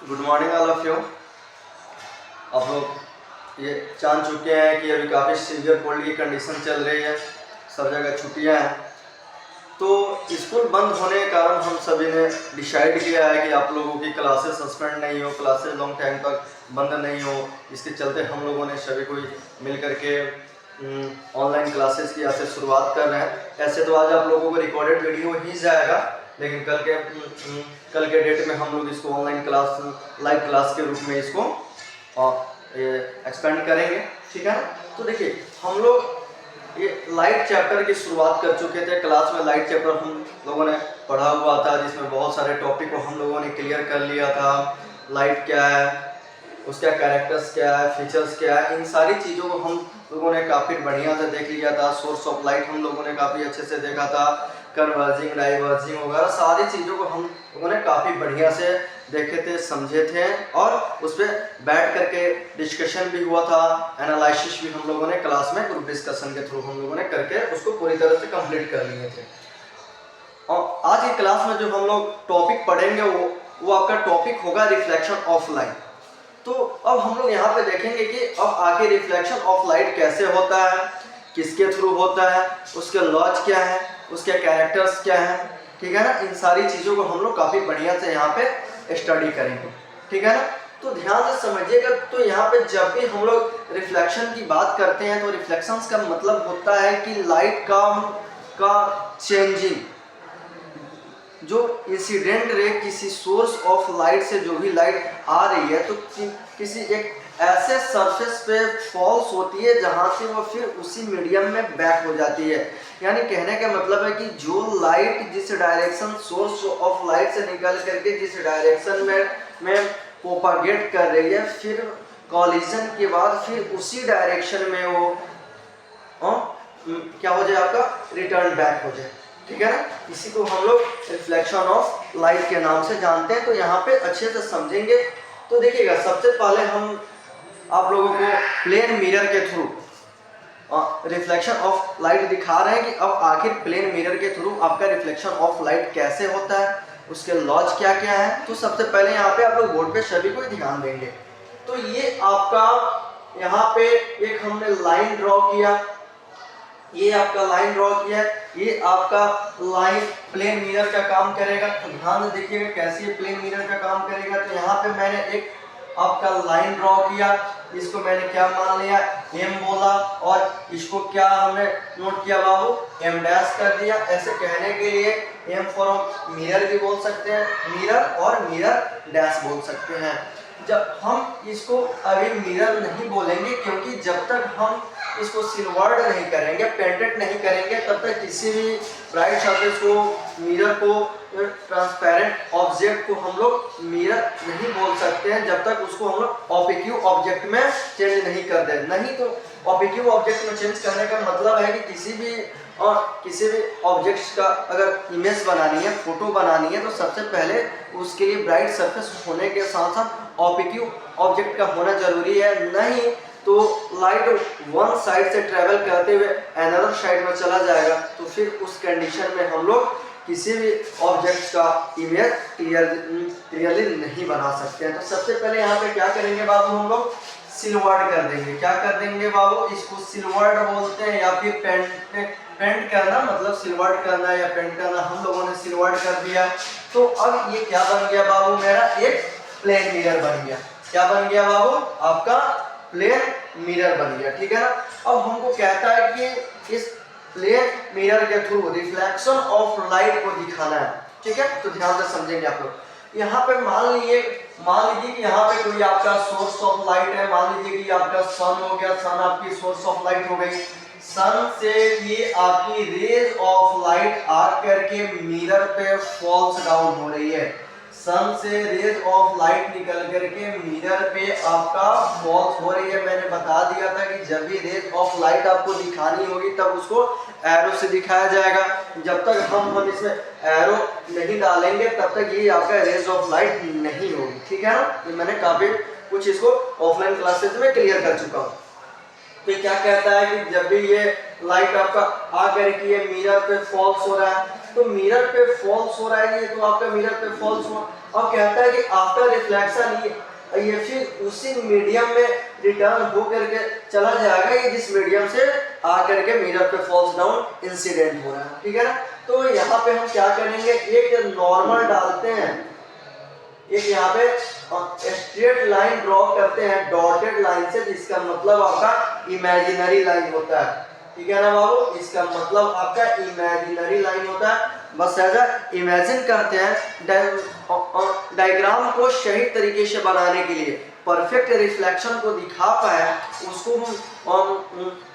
Good morning all of you. आप लोग ये जान चुके हैं कि अभी काफ़ी सीवियर कोल्ड की कंडीशन चल रही है, सब जगह छुट्टियां हैं। तो स्कूल बंद होने के कारण हम सभी ने डिसाइड किया है कि आप लोगों की क्लासेस सस्पेंड नहीं हो, क्लासेस लॉन्ग टाइम तक बंद नहीं हो। इसके चलते हम लोगों ने सभी कोई मिल करके ऑनलाइन क्लासेस की आज से शुरुआत कर रहे हैं। ऐसे तो आज आप लोगों को रिकॉर्डेड वीडियो ही जाएगा, लेकिन कल के डेट में हम लोग इसको ऑनलाइन क्लास लाइव क्लास के रूप में इसको एक्सपेंड करेंगे, ठीक है ना। तो देखिए हम लोग ये लाइट चैप्टर की शुरुआत कर चुके थे। क्लास में लाइट चैप्टर हम लोगों ने पढ़ा हुआ था, जिसमें बहुत सारे टॉपिक को हम लोगों ने क्लियर कर लिया था। लाइट क्या है, उसका कैरेक्टर्स क्या है, फीचर्स क्या है, इन सारी चीज़ों को हम लोगों ने काफ़ी बढ़िया से देख लिया था। सोर्स ऑफ लाइट हम लोगों ने काफ़ी अच्छे से देखा था। कन्वर्जिंग, डाइवर्जिंग वगैरह सारी चीज़ों को हम लोगों ने काफ़ी बढ़िया से देखे थे, समझे थे, और उस पर बैठ करके डिस्कशन भी हुआ था। एनालिसिस भी हम लोगों ने क्लास में ग्रुप डिस्कशन के थ्रू हम लोगों ने करके उसको पूरी तरह से कंप्लीट कर लिए थे। और आज की क्लास में जो हम लोग टॉपिक पढ़ेंगे वो आपका टॉपिक होगा रिफ्लेक्शन ऑफ लाइट। तो अब हम लोग यहाँ पे देखेंगे कि अब आगे रिफ्लेक्शन ऑफ लाइट कैसे होता है, किसके थ्रू होता है, उसके लॉज क्या है, उसके कैरेक्टर्स क्या है, ठीक है ना। इन सारी चीज़ों को हम लोग काफ़ी बढ़िया से यहाँ पे स्टडी करेंगे, ठीक है ना। तो ध्यान से समझिएगा। तो यहाँ पे जब भी हम लोग रिफ्लेक्शन की बात करते हैं तो रिफ्लेक्शंस का मतलब होता है कि लाइट का चेंजिंग, जो इंसिडेंट रे किसी सोर्स ऑफ लाइट से जो भी लाइट आ रही है तो किसी एक ऐसे सरफेस पे फॉल्स होती है जहां से वो फिर उसी मीडियम में बैक हो जाती है। यानी कहने का मतलब है कि जो लाइट जिस डायरेक्शन सोर्स ऑफ लाइट से निकल करके जिस डायरेक्शन में प्रोपागेट कर रही है, फिर कॉलिजन के बाद फिर उसी डायरेक्शन में वो क्या हो जाए, आपका रिटर्न बैक हो जाए, ठीक है ना। इसी को हम लोग रिफ्लेक्शन ऑफ लाइट के नाम से जानते हैं। तो यहाँ पे अच्छे से समझेंगे। तो देखिएगा, सबसे पहले हम आप लोगों को प्लेन मिरर के थ्रू रिफ्लेक्शन ऑफ लाइट दिखा रहे हैं कि अब आखिर प्लेन मिरर के थ्रू आपका रिफ्लेक्शन ऑफ लाइट कैसे होता है, उसके लॉज क्या क्या है। तो सबसे पहले यहाँ पे आप लोग बोर्ड पे सभी को ध्यान देंगे। तो ये आपका यहाँ पे एक हमने लाइन ड्रॉ किया, ये आपका लाइन ड्रॉ किया, ये आपका लाइन प्लेन मिरर का काम करेगा। तो ध्यान से देखिएगा कैसे ये प्लेन मिरर का काम करेगा। तो यहाँ पे मैंने एक आपका लाइन ड्रॉ किया, इसको मैंने क्या मान लिया, एम बोला, और इसको क्या हमने नोट किया बाबू, एम डैश कर दिया। ऐसे कहने के लिए एम फॉर मिरर भी बोल सकते हैं, मिरर और मिरर डैश बोल सकते हैं। जब हम इसको अभी मिरर नहीं बोलेंगे, क्योंकि जब तक हम इसको सिलवर्ड नहीं करेंगे, पेंटेड नहीं करेंगे, तब तक किसी भी ब्राइट सरफेस को, मिरर को, ट्रांसपेरेंट ऑब्जेक्ट को हम लोग मिरर नहीं बोल सकते हैं जब तक उसको हम लोग ऑब्जेक्टिव ऑब्जेक्ट में चेंज नहीं कर दें। नहीं तो ऑब्जेक्टिव ऑब्जेक्ट में चेंज करने का मतलब है कि किसी भी ऑब्जेक्ट्स का अगर इमेज बनानी है, फोटो बनानी है, तो सबसे पहले उसके लिए ब्राइट सरफेस होने के साथ साथ ऑब्जेक्टिव ऑब्जेक्ट का होना जरूरी है। नहीं तो लाइट वन साइड से ट्रेवल करते हुए अनदर साइड में चला जाएगा, तो फिर उस कंडीशन में हम लोग किसी भी ऑब्जेक्ट का इमेज क्लियरली नहीं बना सकते हैं। तो सबसे पहले यहाँ पे क्या करेंगे बाबू, हम लोग सिलवर्ड कर देंगे। क्या कर देंगे बाबू, इसको सिलवर्ड बोलते हैं, या फिर पेंट करना, मतलब सिलवर्ड करना या पेंट करना। हम लोगों ने सिलवर्ड कर दिया। तो अब ये क्या बन गया बाबू, मेरा एक प्लेन मिरर बन गया। क्या बन गया बाबू, आपका प्लेन मिरर बन गया, ठीक है ना। अब हमको कहता है कि इस प्लेन मिरर के थ्रू रिफ्लेक्शन ऑफ लाइट को दिखाना है, ठीक है। तो ध्यान से समझेंगे आप लोग। यहाँ पे मान लीजिए कि यहाँ पे कोई आपका सोर्स ऑफ लाइट है। मान लीजिए कि आपका सन हो गया, सन आपकी सोर्स ऑफ लाइट हो गई। सन से ये आपकी रेज ऑफ लाइट आ करके मिरर पे फॉल्स डाउन हो रही है। सन से रेज ऑफ लाइट निकल करके मिरर पे आपका फॉल्स हो रही है। मैंने बता दिया था कि जब भी रेज ऑफ लाइट आपको दिखानी होगी तब उसको एरो से दिखाया जाएगा। जब तक हम इसमें एरो नहीं डालेंगे तब तक ये आपका रेज ऑफ लाइट नहीं होगी, ठीक है ना। ये मैंने काफी कुछ इसको ऑफलाइन क्लासेस में क्लियर कर चुका हूँ। तो क्या कहता है कि जब भी ये लाइट आपका आकर के ये मिरर पे फॉल्स हो रहा है, तो मिरर पे फॉल्स हो रहा है, ये तो आपका मिरर पे फॉल्स हुआ। अब कहता है कि आफ्टर रिफ्लेक्शन ये फिर उसी मीडियम में रिटर्न हो करके चला जाएगा, ये जिस मीडियम से आकर के मिरर पे फॉल्स डाउन इंसिडेंट हो रहा है, ठीक है ना। तो यहाँ पे हम क्या करेंगे, एक नॉर्मल डालते हैं, एक यहाँ पे स्ट्रेट लाइन ड्रॉ करते हैं डॉटेड लाइन से, जिसका मतलब आपका इमेजिनरी लाइन होता है, ठीक है ना बाबू, इसका मतलब आपका इमेजिनरी लाइन होता है। बस ऐसा इमेजिन करते हैं। डायग्राम को सही तरीके से बनाने के लिए, परफेक्ट रिफ्लेक्शन को दिखा पाए, उसको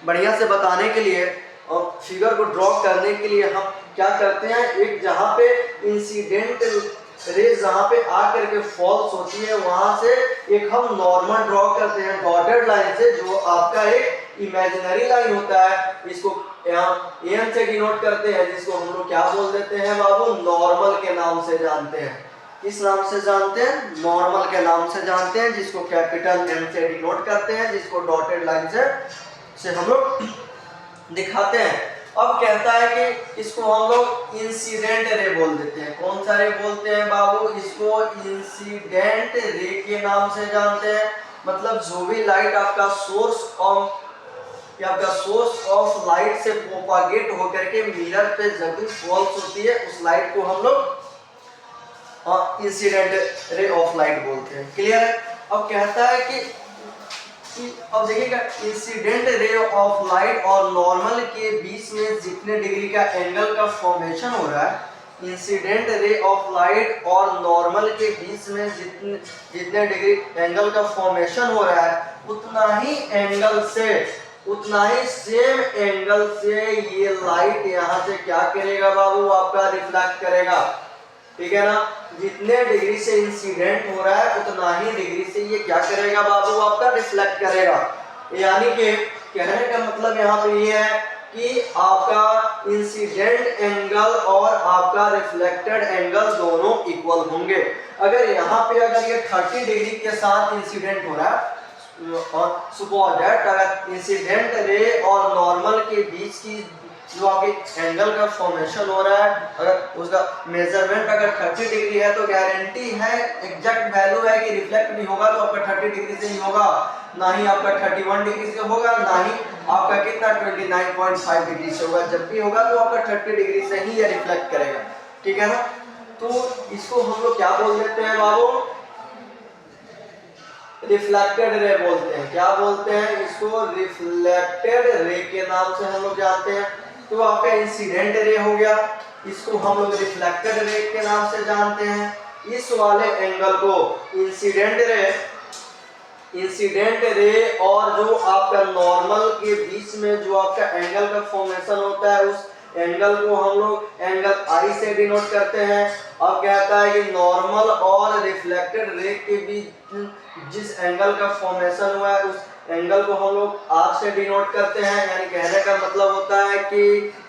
बढ़िया से बताने के लिए, फिगर को ड्रॉ करने के लिए हम क्या करते हैं, एक जहाँ पे इंसिडेंट रेज जहाँ पे आकर के फॉल्स होती है वहां से एक हम नॉर्मल ड्रॉ करते हैं डॉटेड लाइन से, जो आपका एक इमेजिनरी लाइन होता है। इसको यहाँ एन से डिनोट करते हैं, जिसको हम लोग क्या बोल देते हैं बाबू, नॉर्मल के नाम से जानते हैं। किस नाम से जानते हैं, नॉर्मल के नाम से जानते हैं, जिसको कैपिटल एम से डिनोट करते हैं, जिसको डॉटेड लाइन से हम लोग दिखाते हैं। अब कहता है कि इसको हम लोग इंसिडेंट रे बोल देते हैं। कौन सा रे बोलते हैं बाबू, इसको इंसिडेंट रे के नाम से जानते हैं। मतलब जो भी लाइट आपका सोर्स ऑफ लाइट से प्रोपागेट होकर के मिरर पे जब भी फॉल्स होती है, उस लाइट को हम लोग इंसिडेंट रे ऑफ लाइट बोलते हैं। क्लियर है। अब कहता है कि अब देखिएगा, इंसिडेंट रे ऑफ लाइट और नॉर्मल के बीच में जितने डिग्री का एंगल का फॉर्मेशन हो रहा है, इंसिडेंट रे ऑफ लाइट और नॉर्मल के बीच में जितने डिग्री एंगल का फॉर्मेशन हो रहा है, उतना ही सेम एंगल से ये लाइट यहाँ से क्या करेगा बाबू, आपका रिफ्लेक्ट करेगा, ठीक है ना। जितने डिग्री से इंसिडेंट हो रहा है उतना ही डिग्री से ये क्या करेगा बाबू, आपका रिफ्लेक्ट करेगा। यानी कि कहने का मतलब यहाँ पे ये है कि आपका इंसिडेंट एंगल और आपका रिफ्लेक्टेड एंगल दोनों इक्वल होंगे। अगर यहाँ पे अगर ये 30 डिग्री के साथ इंसिडेंट हो रहा है, और सपोज दैट अगर इंसिडेंट रे और नॉर्मल के बीच की जो आपके एंगल का फॉर्मेशन हो रहा है, अगर उसका मेजरमेंट अगर 30 डिग्री है, तो गारंटी है, एग्जैक्ट वैल्यू है कि रिफ्लेक्ट भी होगा तो आपका 30 डिग्री से ही होगा, ना ही आपका 31 डिग्री से होगा, ना ही आपका कितना 29.5 डिग्री से होगा। जब भी होगा तो आपका 30 डिग्री से ही ये रिफ्लेक्ट करेगा, ठीक है ना। तो इसको हम लोग क्या बोल देते हैं बाबू, रिफ्लेक्टेड रे बोलते हैं। क्या बोलते हैं इसको, रिफ्लेक्टेड रे के नाम से हम लोग जानते हैं। तो आपका इंसिडेंट रे हो गया, इसको हम लोग रिफ्लेक्टेड रे के नाम से जानते हैं। इस वाले एंगल को इंसिडेंट रे और जो आपका नॉर्मल के बीच में जो आपका एंगल का फॉर्मेशन होता है, उस एंगल को हम लोग एंगल आई से डिनोट करते हैं। अब कहता है कि नॉर्मल और रिफ्लेक्टेड रे के बीच जिस एंगल का फॉर्मेशन हुआ है, उस एंगल को हम लोग आर से डिनोट करते हैं। यानी कहने का मतलब होता है कि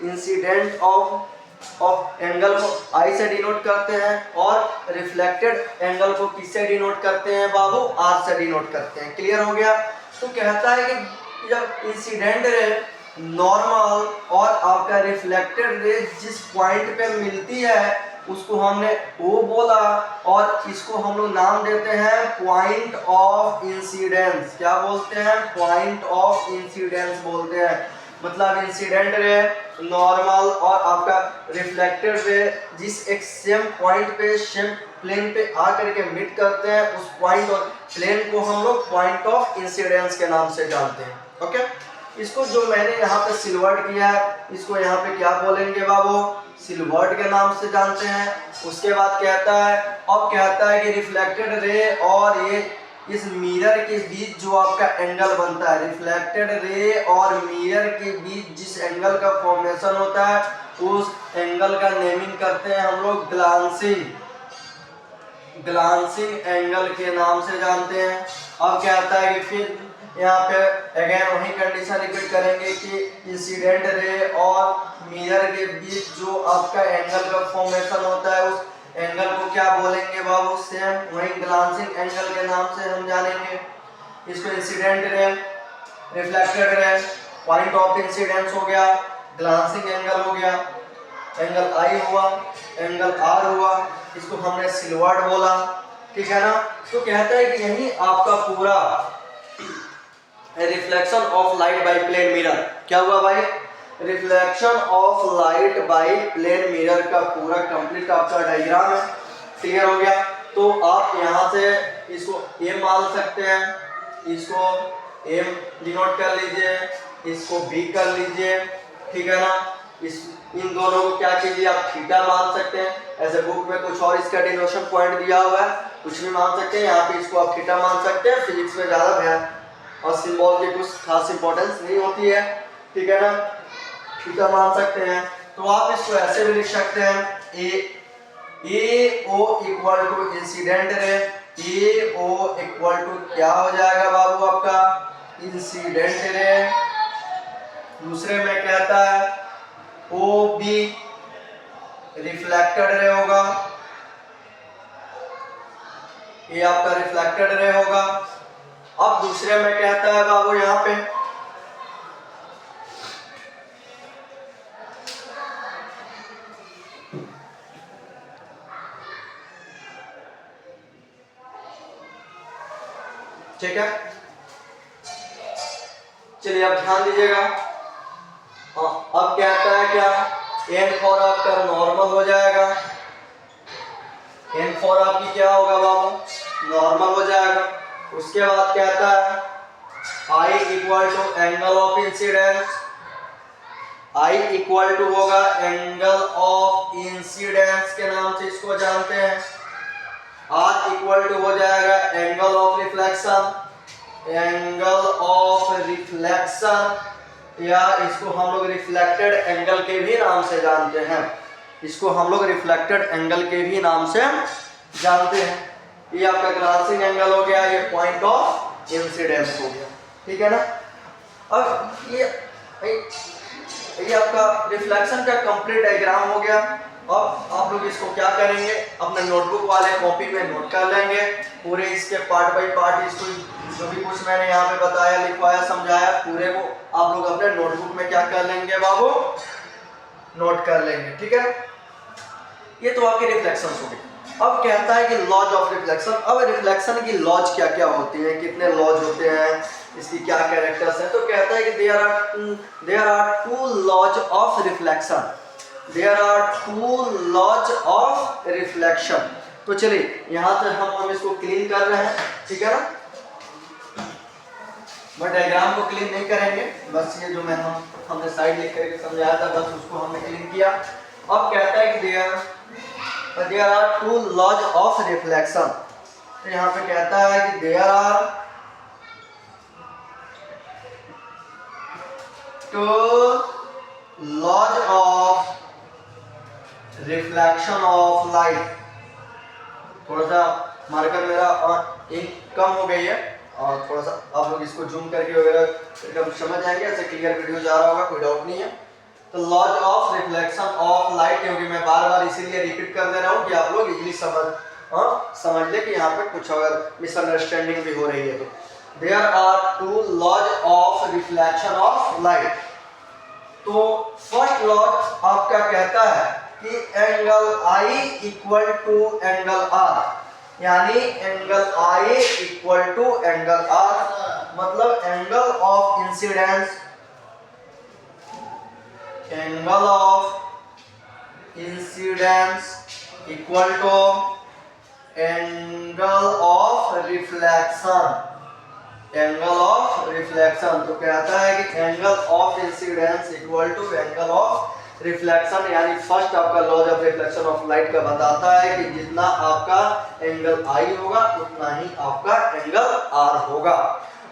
इंसिडेंट ऑफ एंगल को आई से डिनोट करते हैं और रिफ्लेक्टेड एंगल को किससे डिनोट करते हैं बाबू, आर से डिनोट करते हैं। क्लियर हो गया। तो कहता है कि जब इंसिडेंट रे, नॉर्मल और आपका रिफ्लेक्टेड रे जिस पॉइंट पे मिलती है, उसको हमने O बोला, और इसको हम लोग नाम देते हैं पॉइंट ऑफ इंसिडेंस। क्या बोलते हैं, पॉइंट ऑफ इंसिडेंस बोलते हैं। मतलब इंसिडेंट रे, नॉर्मल और आपका रिफ्लेक्टेड रे जिस एक सेम पॉइंट पे, सेम प्लेन पे आकर के मीट करते हैं, उस पॉइंट और प्लेन को हम लोग पॉइंट ऑफ इंसिडेंस के नाम से जानते हैं। ओके, इसको जो मैंने यहाँ पे सिल्वर्ड किया है, इसको यहाँ पे क्या बोलेंगे बाबू, सिल्वर्ड के नाम से जानते हैं। उसके बाद कहता है, अब कहता है कि रिफ्लेक्टेड रे और ये इस मिरर के बीच जो आपका एंगल बनता है, रिफ्लेक्टेड रे और मिरर के बीच जिस एंगल का फॉर्मेशन होता है, उस एंगल का नेमिंग करते हैं हम लोग ग्लांसिंग एंगल के नाम से जानते हैं। अब कहता है कि फिर यहाँ पे अगेन वही कंडीशन रिपीट करेंगे कि इंसिडेंट रे और मिरर के बीच जो आपका एंगल का फॉर्मेशन होता है, उस एंगल को क्या बोलेंगे बाबू, सेम वही ग्लांसिंग एंगल के नाम से हम जानेंगे। इसको इंसिडेंट रे, रिफ्लेक्टेड रे, पॉइंट ऑफ इंसिडेंस हो गया, ग्लांसिंग एंगल हो गया। एंगल आई हुआ, एंगल आर हुआ, इसको हमने सिलवर्ड बोला, ठीक है ना। तो कहता है कि यही आपका पूरा reflection of light by plane mirror, क्या हुआ भाई, reflection of light by plane mirror का पूरा कंप्लीट आपका डायग्राम है, क्लियर हो गया। तो आप यहाँ से इसको ए मान सकते हैं, इसको एम डिनोट कर लीजिए, इसको बी कर लीजिए, ठीक है ना। इन दोनों को क्या कीजिए आप थीटा मान सकते हैं, ऐसे बुक में कुछ और इसका डिनोशन पॉइंट दिया हुआ है, कुछ भी मान सकते हैं, यहाँ पे इसको आप थीटा मान सकते हैं। फिजिक्स में ज़्यादा ध्यान और सिंबल की कुछ खास इंपॉर्टेंस नहीं होती है, ठीक है ना, थीटा मान सकते हैं। तो आप इसको ऐसे भी लिख सकते हैं, A O equal to incident ray, A O equal to क्या हो जाएगा बाबू आपका इंसिडेंट रे। दूसरे में कहता है ओ बी रिफ्लेक्टेड रे होगा, ये आपका रिफ्लेक्टेड रे होगा। अब दूसरे में कहता है बाबू यहाँ पे ठीक है, चलिए अब ध्यान दीजिएगा। हाँ, अब कहता है क्या, एन फॉर आपका नॉर्मल हो जाएगा, एन फॉर आपकी क्या होगा बाबू नॉर्मल हो जाएगा। उसके बाद कहता है I equal to angle of incidence, I equal to होगा एंगल ऑफ इंसिडेंस के नाम से इसको जानते हैं। आर इक्वल टू हो जाएगा angle of reflection, angle of reflection, या इसको हम लोग रिफ्लेक्टेड एंगल के भी नाम से जानते हैं, इसको हम लोग रिफ्लेक्टेड एंगल के भी नाम से जानते हैं। ये आपका ग्लासिंग एंगल हो गया, ये पॉइंट ऑफ इंसिडेंस हो गया, ठीक है ना। अब ये आपका रिफ्लेक्शन का कंप्लीट डायग्राम हो गया। अब आप लोग इसको क्या करेंगे, अपने नोटबुक वाले कॉपी में नोट कर लेंगे पूरे इसके पार्ट बाय पार्ट, इसको जो भी कुछ मैंने यहाँ पे बताया लिखवाया समझाया पूरे को आप लोग अपने नोटबुक में क्या कर लेंगे बाबू नोट कर लेंगे, ठीक है। ये तो आपके रिफ्लेक्शन हो गए। अब कहता है कि लॉज ऑफ रिफ्लेक्शन। अब रिफ्लेक्शन की लॉज क्या क्या होती है, कितने लॉज होते हैं, इसकी क्या कैरेक्टर्स हैं। तो कहता है कि there are two laws of reflection, there are two laws of reflection. तो चलिए यहाँ से हम इसको क्लीन कर रहे हैं, ठीक है ना, बट डायग्राम को क्लीन नहीं करेंगे, बस ये जो हमने साइड लिख करके समझाया था बस उसको हमने क्लीन किया। अब कहता है कि there are two laws of reflection. तो यहाँ पे कहता है कि there are two laws of reflection of light. थोड़ा सा मार्कर मेरा इंक कम हो गई है और थोड़ा सा आप लोग इसको जूम करके वगैरह एकदम समझ जाएंगे, ऐसे क्लियर वीडियो जा रहा होगा, कोई डाउट नहीं है। तो laws of reflection of light, क्योंकि मैं बार बार इसीलिए रिपीट कर दे रहा हूँ कि आप लोग इजीली समझ ले कि यहाँ पे कुछ अगर मिसअंडरस्टैंडिंग भी हो रही है। तो there are two laws of reflection of light. तो फर्स्ट लॉज आपका कहता है कि angle I equal to angle R, यानी angle I equal to angle R, मतलब angle of incidence, angle of incidence equal to angle of reflection, angle of reflection. तो कहता है कि angle of incidence equal to angle of reflection, यानी first आपका laws of reflection of light का बताता है कि जितना आपका एंगल आई होगा उतना ही आपका एंगल आर होगा।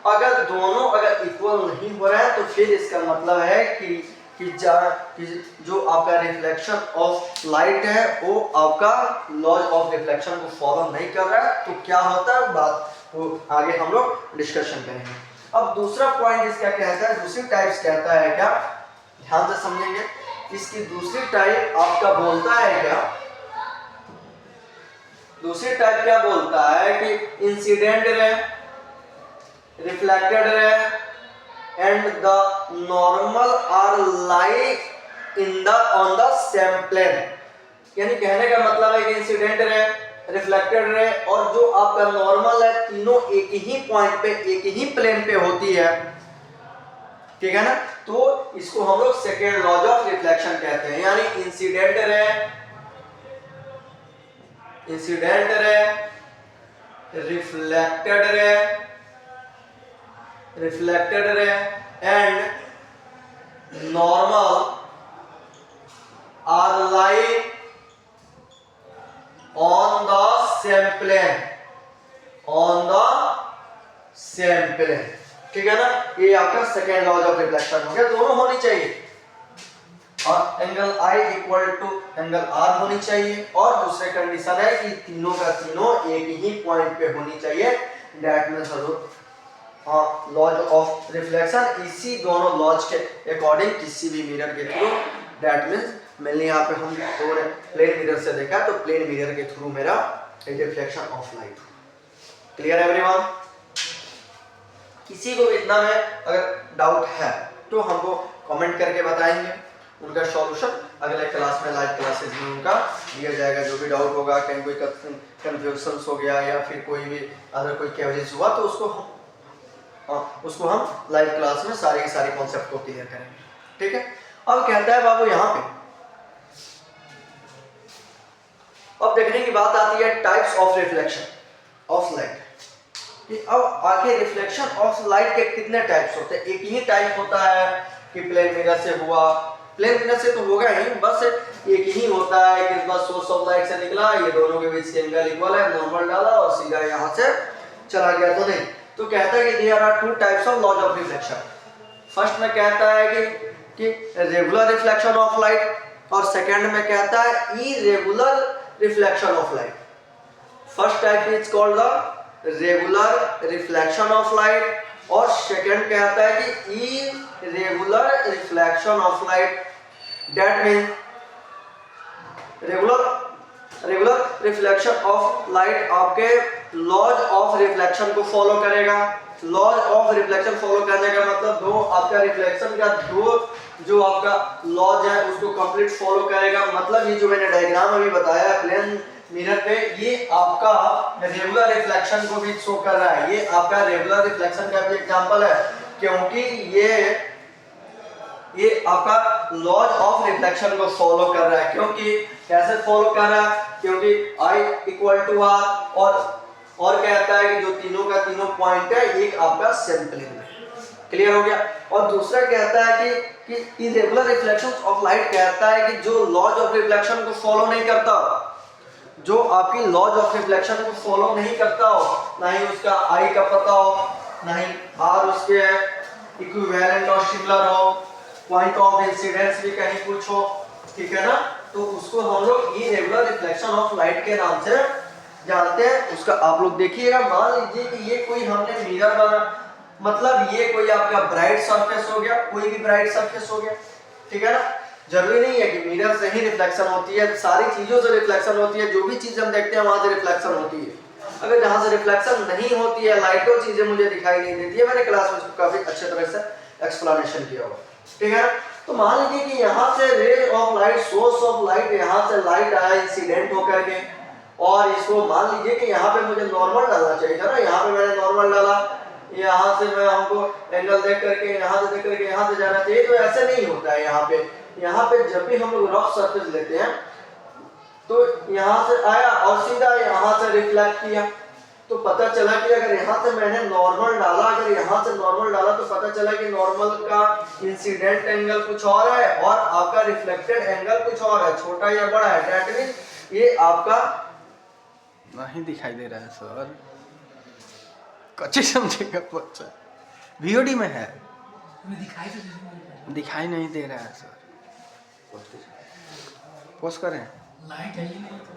अगर दोनों अगर इक्वल नहीं हो रहे हैं तो फिर इसका मतलब है कि जो आपका रिफ्लेक्शन ऑफ लाइट है वो आपका लॉज ऑफ रिफ्लेक्शन को फॉलो नहीं कर रहा है। तो क्या होता है बात वो आगे हम लोग डिस्कशन करेंगे। अब दूसरा पॉइंट इसका कहता है, दूसरी टाइप्स कहता है क्या, ध्यान से समझेंगे। इसकी दूसरी टाइप आपका बोलता है क्या, दूसरी टाइप क्या बोलता है कि incident ray, reflected ray and the normal are in the on the same plane, यानी कहने का मतलब है कि इंसिडेंट रे, रिफ्लेक्टेड रे और जो आपका नॉर्मल है तीनों एक ही पॉइंट पे एक ही प्लेन पे होती है, ठीक है ना। तो इसको हम लोग सेकेंड लॉज ऑफ रिफ्लेक्शन कहते हैं, यानी incident ray, reflected ray and normal are like on the same plane, ठीक है ना। ये आपका सेकेंड लॉज ऑफ रिफ्लेक्शन हो गया, दोनों होनी चाहिए और angle I equal to angle R होनी चाहिए, और दूसरे कंडीशन है कि तीनों का तीनों एक ही पॉइंट पे होनी चाहिए, that means laws of reflection इसी दोनों लॉज के अकॉर्डिंग किसी भी मिरर के थ्रू, दैट मींस मेनली यहाँ पे हम प्लेन मिरर से देखा तो प्लेन मिरर के थ्रू मेरा reflection of light. Clear everyone? किसी को भी इतना में अगर डाउट है तो हमको कमेंट करके बताएंगे, उनका सॉल्यूशन अगले क्लास में, लाइव क्लासेस में उनका दिया जाएगा। जो भी डाउट होगा, कहीं कोई कंफ्यूजन हो गया या फिर कोई भी अगर कोई क्वेरीज हुआ तो उसको हम लाइव क्लास में सारे के सारे कॉन्सेप्ट को क्लियर करेंगे, ठीक है। अब कहता है बाबू यहाँ पे, अब देखने की बात आती है types of reflection of light, कि अब आखिर रिफ्लेक्शन ऑफ लाइट के कितने टाइप्स होते हैं। एक ही टाइप होता है कि प्लेन मिरर से हुआ, प्लेन मिरर से तो होगा ही, बस एक ही होता है कि बस सोर्स ऑफ लाइट से निकला, ये दोनों के बीच एंगल इक्वल है, नॉर्मल डाला और सीधा यहाँ से चला गया, तो नहीं। तो कहता है कि there are two types of laws of reflection. First में कहता है कि रेगुलर रिफ्लेक्शन ऑफ लाइट, और सेकंड में कहता है irregular reflection of light. First type is called the regular reflection of light, और सेकंड कहता है कि irregular reflection of light. That mean regular reflection of light आपके लॉज ऑफ रिफ्लेक्शन को फॉलो करेगा। लॉज ऑफ रिफ्लेक्शन फॉलो करने का मतलब दो आपका रिफ्लेक्शन का दो जो आपका लॉज है उसको कंप्लीट फॉलो करेगा। मतलब ये जो मैंने डायग्राम अभी बताया प्लेन मिरर पे, ये आपका रेगुलर रिफ्लेक्शन को भी शो कर रहा है। ये आपका रेगुलर रिफ्लेक्शन का भी एग्जांपल है, क्योंकि ये आपका लॉज ऑफ रिफ्लेक्शन को फॉलो कर रहा है। क्योंकि कैसे फॉलो कर रहा है? क्योंकि I इक्वल टू R, और कहता है कि जो तीनों का तीनों पॉइंट है एक आपका सेम प्लेन में। क्लियर हो गया? और दूसरा कहता है कि इरेगुलर रिफ्लेक्शन ऑफ लाइट कहता है कि जो लॉज ऑफ रिफ्लेक्शन को फॉलो नहीं करता, जो आपकी लॉज ऑफ रिफ्लेक्शन को फॉलो नहीं करता हो, ना ही उसका I का पता हो, ना ही R उसके इक्विवेलेंट और सिमिलर हो, पॉइंट ऑफ इंसिडेंस भी कहीं कुछ हो, ठीक है ना, तो उसको हम लोग इरेगुलर रिफ्लेक्शन ऑफ लाइट के नाम से जानते हैं। उसका आप लोग देखिएगा, मान लीजिए कि ये कोई हमने मिरर बना, मतलब ये कोई आपका ब्राइट सरफेस हो गया, कोई भी ब्राइट सरफेस हो गया, ठीक है ना। जरूरी नहीं है कि मिरर से ही रिफ्लेक्शन होती है, सारी चीजों से रिफ्लेक्शन होती है। जो भी चीज हम देखते हैं वहां से रिफ्लेक्शन होती है। अगर जहां से रिफ्लेक्शन नहीं होती है, लाइटों चीजें मुझे दिखाई नहीं देती है, मैंने क्लास में काफी अच्छे तरह से एक्सप्लेनेशन किया हुआ, ठीक है। तो मान लीजिए कि यहाँ से ray of light, source of light, यहाँ से लाइट आया इंसिडेंट होकर के, और इसको मान लीजिए कि यहाँ पे मुझे नॉर्मल डालना चाहिए था ना, यहाँ पे मैंने नॉर्मल डाला, यहाँ से मैं हमको एंगल देख करके यहाँ से देख करके यहाँ से जाना चाहिए, तो ऐसे नहीं होता है। यहाँ पे जब भी हम लोग रफ सरफेस लेते हैं तो यहाँ से आया और सीधा यहाँ से रिफ्लेक्ट किया, तो पता चला कि अगर यहाँ से मैंने नॉर्मल डाला, अगर यहाँ से नॉर्मल डाला तो पता चला कि नॉर्मल का इंसिडेंट एंगल कुछ और है और आपका रिफ्लेक्टेड एंगल कुछ और है, छोटा या बड़ा है। दैट मींस ये आपका नहीं दिखाई दे रहा है सर, कच्चे समझेगा बच्चा, वीओडी में है, दिखाई नहीं दे रहा है सर। पोस्ट करें।